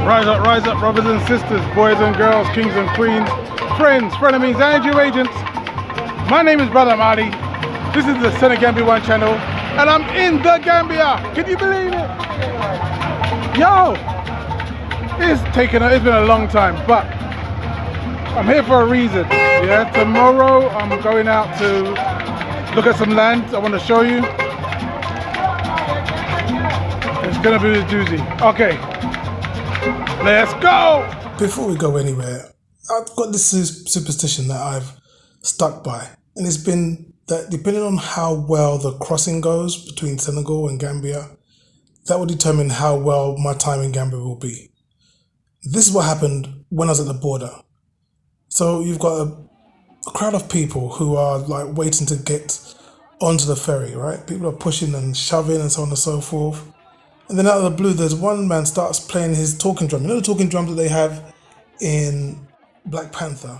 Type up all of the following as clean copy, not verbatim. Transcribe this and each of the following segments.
Rise up, brothers and sisters, boys and girls, kings and queens, friends, frenemies, and you agents. My name is Brother Marty. This is the SENEGAMBIA channel, and I'm in the Gambia. Can you believe it? Yo, it's been a long time, but I'm here for a reason. Yeah, tomorrow I'm going out to look at some land I want to show you. It's gonna be a doozy. Okay. Let's go! Before we go anywhere, I've got this superstition that I've stuck by, and it's been that depending on how well the crossing goes between Senegal and Gambia, that will determine how well my time in Gambia will be. This is what happened when I was at the border. So you've got a crowd of people who are like waiting to get onto the ferry, right? People are pushing and shoving and so on and so forth. And then out of the blue, there's one man starts playing his talking drum. You know the talking drums that they have in Black Panther?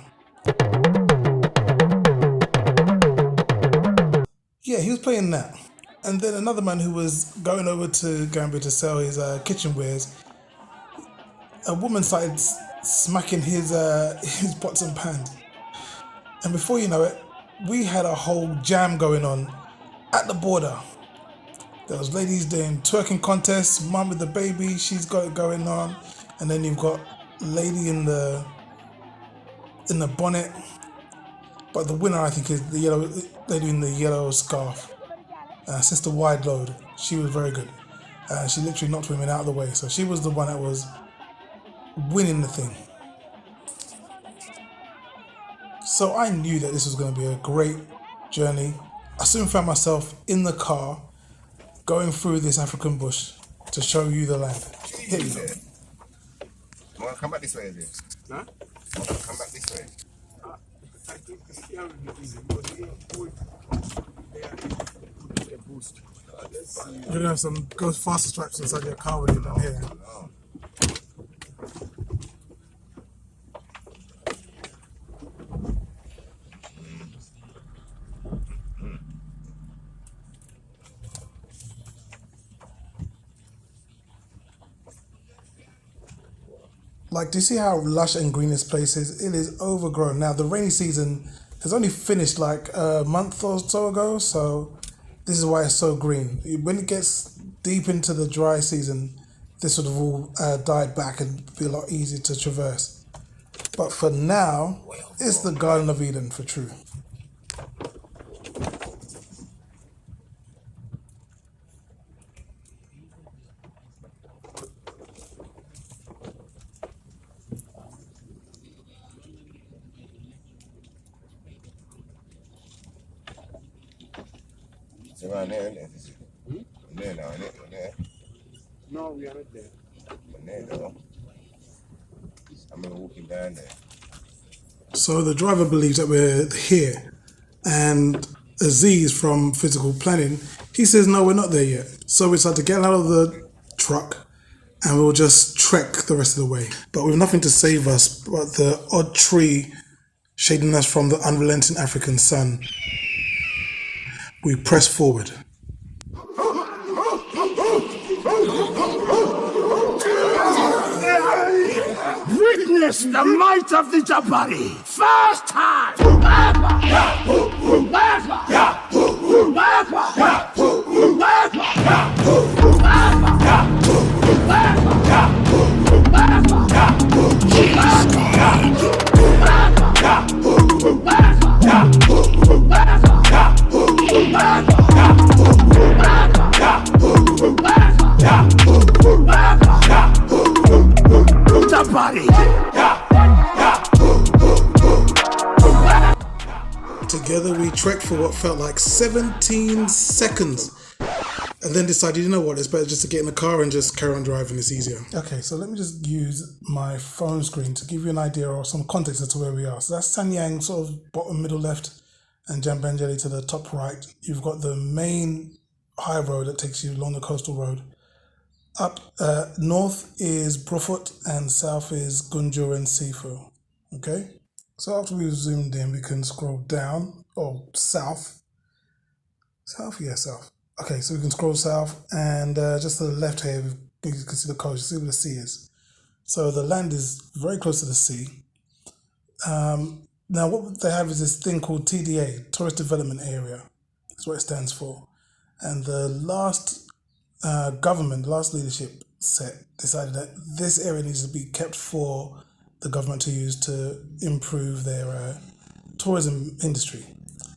Yeah, he was playing that. And then another man who was going over to Gambia to sell his kitchenwares, a woman started smacking his pots and pans. And before you know it, we had a whole jam going on at the border. There was ladies doing twerking contests, mum with the baby, she's got it going on. And then you've got a lady in the bonnet. But the winner, I think, is the yellow lady in the yellow scarf. Sister Wide Load. She was very good. She literally knocked women out of the way. So she was the one that was winning the thing. So I knew that this was going to be a great journey. I soon found myself in the car going through this African bush to show you the land. Here you go. Well, come back this way, is it? Huh? Come back this way. I think the steering is easy, but boost. You're going to have some go faster straps inside your car when you're down here. Like, do you see how lush and green this place is? It is overgrown. Now, the rainy season has only finished like a month or so ago, so this is why it's so green. When it gets deep into the dry season, this would have all died back and be a lot easier to traverse. But for now, it's the Garden of Eden for true. It's around there, isn't it? There now, isn't it? There. No, we are not there. But there, though. I'm walking down there. So the driver believes that we're here, and Aziz from Physical Planning, he says no, we're not there yet. So we decided to get out of the truck and we'll just trek the rest of the way. But with nothing to save us but the odd tree shading us from the unrelenting African sun, we press forward. Witness the might of the Jabari. First time. Together we trekked for what felt like 17 seconds and then decided, you know what, it's better just to get in the car and just carry on driving, it's easier. Okay, so let me just use my phone screen to give you an idea or some context as to where we are. So that's Sanyang, sort of bottom middle left, and Jambanjeli to the top right. You've got the main high road that takes you along the coastal road. Up north is Brufut and south is Gunjur and Sifu. Okay, so after we've zoomed in, we can scroll down or south. South, yeah, south. Okay, so we can scroll south and just to the left here, you can see the coast, you see where the sea is. So the land is very close to the sea. Now what they have is this thing called TDA, Tourist Development Area. That's what it stands for. And the last government, the last leadership set decided that this area needs to be kept for the government to use to improve their tourism industry.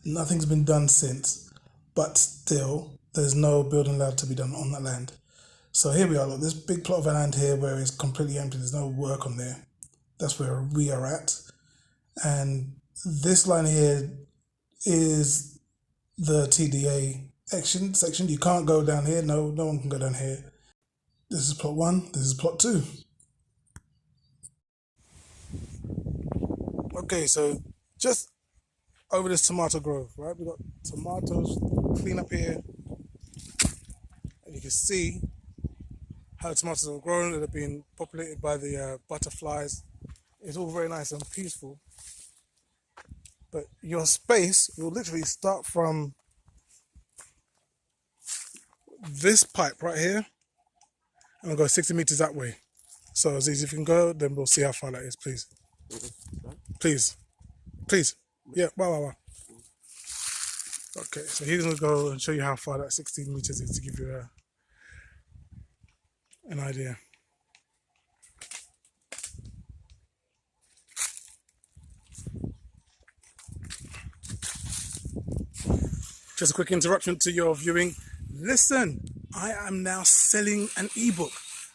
Nothing's been done since, but still there's no building allowed to be done on that land. So here we are, look, this big plot of land here where it's completely empty, there's no work on there. That's where we are at. And this line here is the TDA section. You can't go down here. No one can go down here. This is plot 1. This is plot 2. Okay, so just over this tomato grove, right? We've got tomatoes clean up here. And you can see how the tomatoes are growing. They're being populated by the butterflies. It's all very nice and peaceful. But your space will literally start from this pipe right here and we'll go 60 meters that way. So as easy if you can go, then we'll see how far that is, please. Please. Yeah, wow. Okay, so he's gonna go and show you how far that 16 meters is to give you an idea. Just a quick interruption to your viewing. Listen, I am now selling an ebook.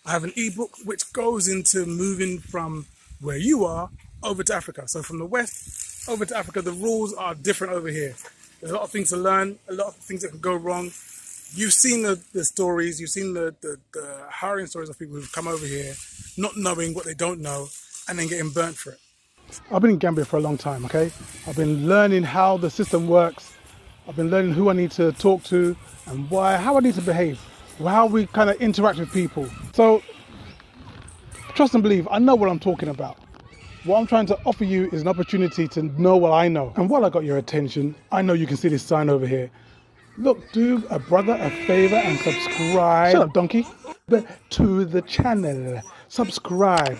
I have an ebook which goes into moving from where you are over to Africa. So from the West over to Africa, the rules are different over here. There's a lot of things to learn, a lot of things that can go wrong. You've seen the stories, you've seen the harrowing stories of people who've come over here not knowing what they don't know and then getting burnt for it. I've been in Gambia for a long time, okay? I've been learning how the system works. I've been learning who I need to talk to and how I need to behave, how we kind of interact with people. So, trust and believe, I know what I'm talking about. What I'm trying to offer you is an opportunity to know what I know. And while I got your attention, I know you can see this sign over here. Look, do a brother a favor and subscribe. Shut up, donkey. To the channel. Subscribe.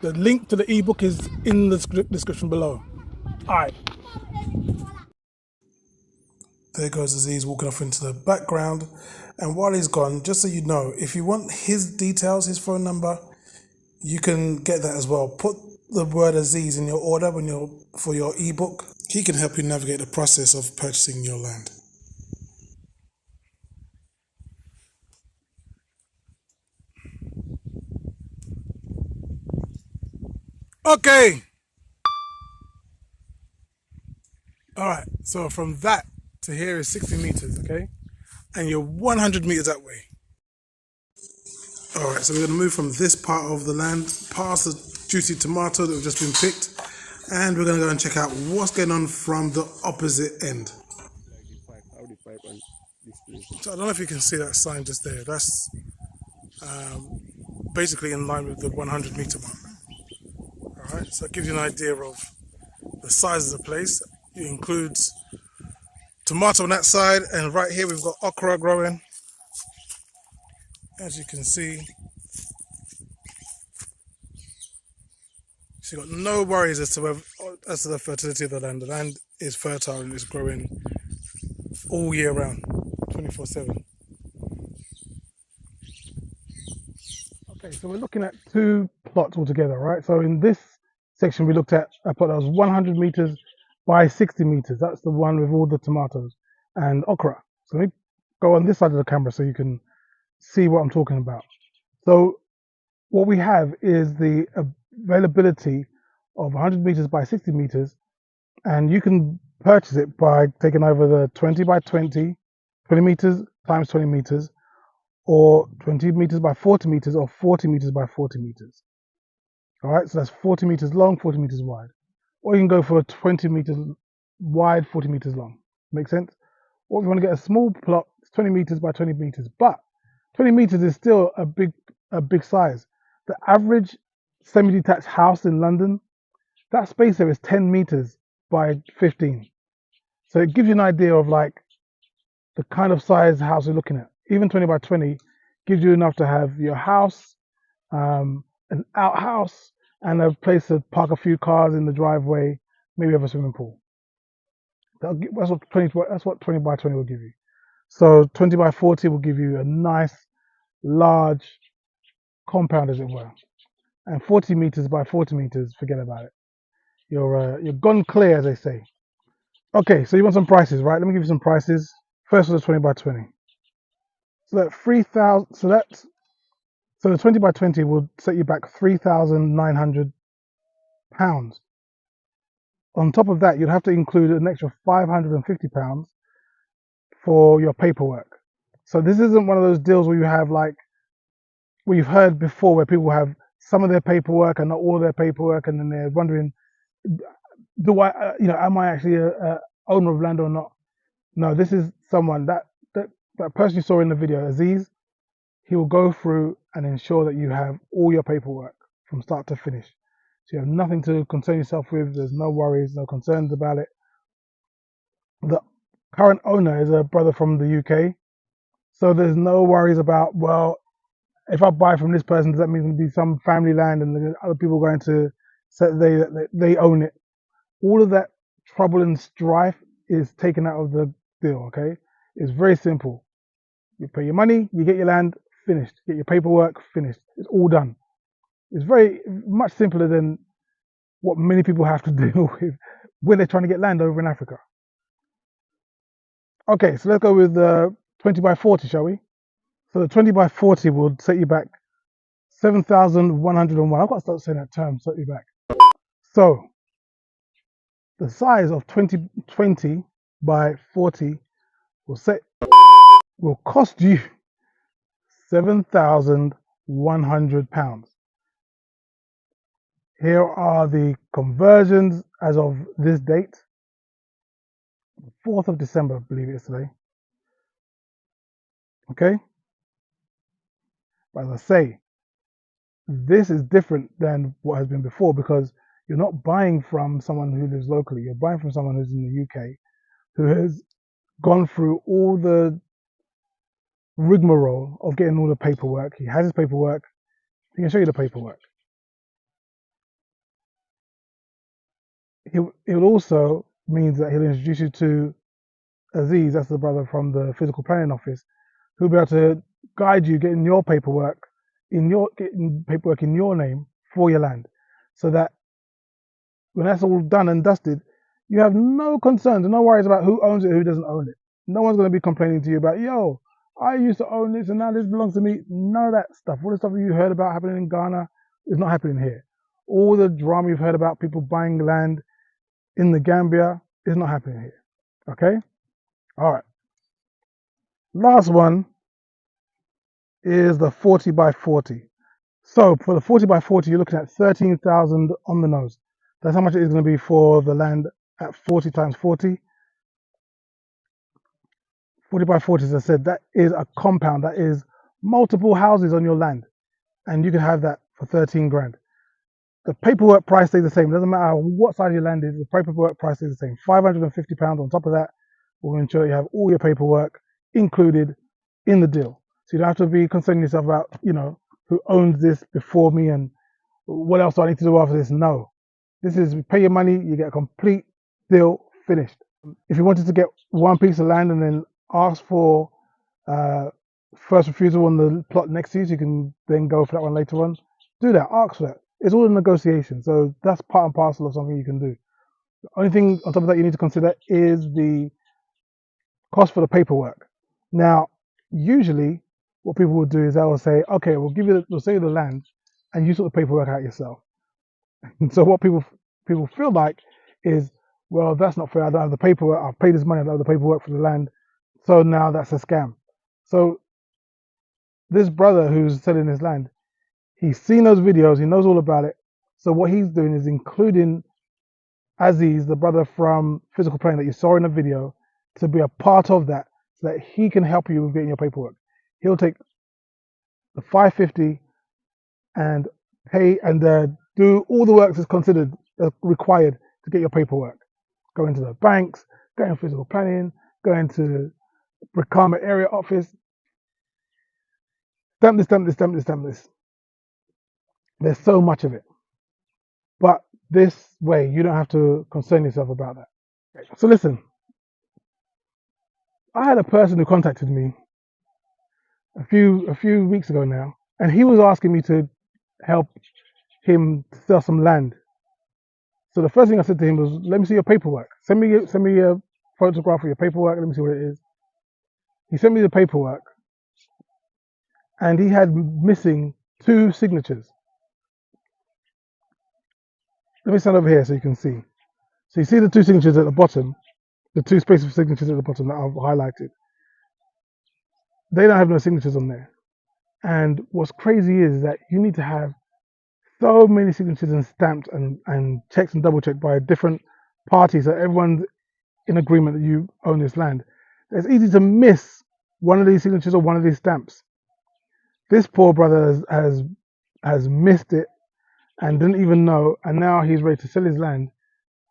The link to the ebook is in the description below. All right. There goes Aziz walking off into the background. And while he's gone, just so you know, if you want his details, his phone number, you can get that as well. Put the word Aziz in your order for your ebook. He can help you navigate the process of purchasing your land. Okay. All right. So from that to here is 60 meters, okay? And you're 100 meters that way. All right. So we're going to move from this part of the land past the juicy tomato that have just been picked. And we're going to go and check out what's going on from the opposite end. So I don't know if you can see that sign just there. That's basically in line with the 100 meter mark. All right, so it gives you an idea of the size of the place. It includes tomato on that side, and right here we've got okra growing. As you can see, so you've got no worries as to the fertility of the land. The land is fertile and it's growing all year round, 24/7. Okay, so we're looking at 2 plots altogether, right? So in this section we looked at a plot that was 100 meters by 60 meters. That's the one with all the tomatoes and okra. So let me go on this side of the camera so you can see what I'm talking about. So what we have is the availability of 100 meters by 60 meters, and you can purchase it by taking over the 20 by 20, 20 meters times 20 meters, or 20 meters by 40 meters, or 40 meters by 40 meters. All right, so that's 40 meters long, 40 meters wide. Or you can go for 20 meters wide, 40 meters long. Make sense? Or if you want to get a small plot, it's 20 meters by 20 meters. But 20 meters is still a big size. The average semi-detached house in London, that space there is 10 meters by 15. So it gives you an idea of like the kind of size house you're looking at. even 20 by 20 gives you enough to have your house, an outhouse, and a place to park a few cars in the driveway, maybe have a swimming pool. That's what 20 by 20 will give you. So 20 by 40 will give you a nice, large compound, as it were. And 40 meters by 40 meters, forget about it. You're gone clear, as they say. Okay, so you want some prices, right? Let me give you some prices. First for the 20 by 20. So that 3,000. So the 20 by 20 will set you back £3,900. On top of that, you'd have to include an extra £550 for your paperwork. So this isn't one of those deals where you have like we've heard before, where people have some of their paperwork and not all of their paperwork, and then they're wondering, do I, am I actually a owner of land or not? No, this is someone that person you saw in the video, Aziz. He will go through and ensure that you have all your paperwork from start to finish. So you have nothing to concern yourself with. There's no worries, no concerns about it. The current owner is a brother from the UK. So there's no worries about, well, if I buy from this person, does that mean there'll be some family land and the other people going to say they own it? All of that trouble and strife is taken out of the deal, okay? It's very simple. You pay your money, you get your land, finished. Get your paperwork, finished. It's all done. It's very much simpler than what many people have to deal with when they're trying to get land over in Africa. Okay, so let's go with 20 by 40, shall we? So the 20 by 40 will set you back 7,101. I've got to start saying that term, set you back. So the size of 20 by 40 will cost you £7,100. Here are the conversions as of this date, 4th of December, I believe it is today. Okay? But as I say, this is different than what has been before, because you're not buying from someone who lives locally. You're buying from someone who's in the UK, who has gone through all the rigmarole of getting all the paperwork. He has his paperwork. He can show you the paperwork. It also means that he'll introduce you to Aziz, that's the brother from the physical planning office, who'll be able to guide you getting your paperwork in your name for your land, so that when that's all done and dusted, you have no concerns and no worries about who owns it, who doesn't own it. No one's going to be complaining to you about, yo, I used to own this and now this belongs to me. None of that stuff. All the stuff you heard about happening in Ghana is not happening here. All the drama you've heard about people buying land in the Gambia is not happening here. Okay? All right. Last one is the 40 by 40. So for the 40 by 40, you're looking at 13,000 on the nose. That's how much it is going to be for the land at 40 times 40. 40 by 40, as I said, that is a compound. That is multiple houses on your land. And you can have that for 13 grand. The paperwork price stays the same. It doesn't matter what size your land is, the paperwork price stays the same. £550 on top of that will ensure you have all your paperwork included in the deal. So you don't have to be concerning yourself about, who owns this before me and what else do I need to do after this. No. This is, you pay your money, you get a complete deal finished. If you wanted to get one piece of land and then ask for first refusal on the plot next to you, so you can then go for that one later on, do that, ask for that. It's all a negotiation, so that's part and parcel of something you can do. The only thing on top of that you need to consider is the cost for the paperwork. Now, usually what people will do is they will say, okay, we'll sell you the land and you sort the paperwork out yourself. And so what people feel like is, well, that's not fair. I don't have the paperwork. I've paid this money. I don't have the paperwork for the land. So now that's a scam. So this brother who's selling his land, he's seen those videos. He knows all about it. So what he's doing is including Aziz, the brother from physical planning that you saw in the video, to be a part of that, so that he can help you with getting your paperwork. He'll take the 550 and pay and do all the work that's considered required to get your paperwork. Go into the banks, go in physical planning, go into Brikama area office, stamp this, stamp this, stamp this, stamp this. There's so much of it. But this way, you don't have to concern yourself about that. So listen, I had a person who contacted me a few weeks ago now, and he was asking me to help him sell some land. So the first thing I said to him was, "Let me see your paperwork. Send me a photograph of your paperwork. Let me see what it is." He sent me the paperwork, and he had missing 2 signatures. Let me stand over here so you can see. So you see the 2 signatures at the bottom, the 2 spaces of signatures at the bottom that I've highlighted. They don't have no signatures on there. And what's crazy is that you need to have so many signatures and stamped and checked and double checked by different parties so everyone's in agreement that you own this land. It's easy to miss one of these signatures or one of these stamps. This poor brother has missed it and didn't even know, and now he's ready to sell his land,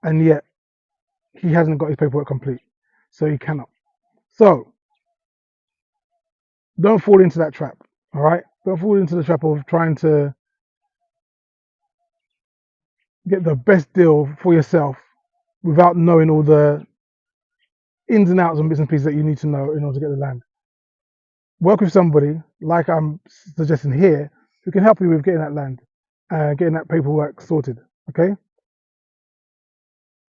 and yet he hasn't got his paperwork complete, so he cannot. So don't fall into that trap, all right? Don't fall into the trap of trying to get the best deal for yourself without knowing all the ins and outs and bits and pieces that you need to know in order to get the land. Work with somebody, like I'm suggesting here, who can help you with getting that land, getting that paperwork sorted, okay?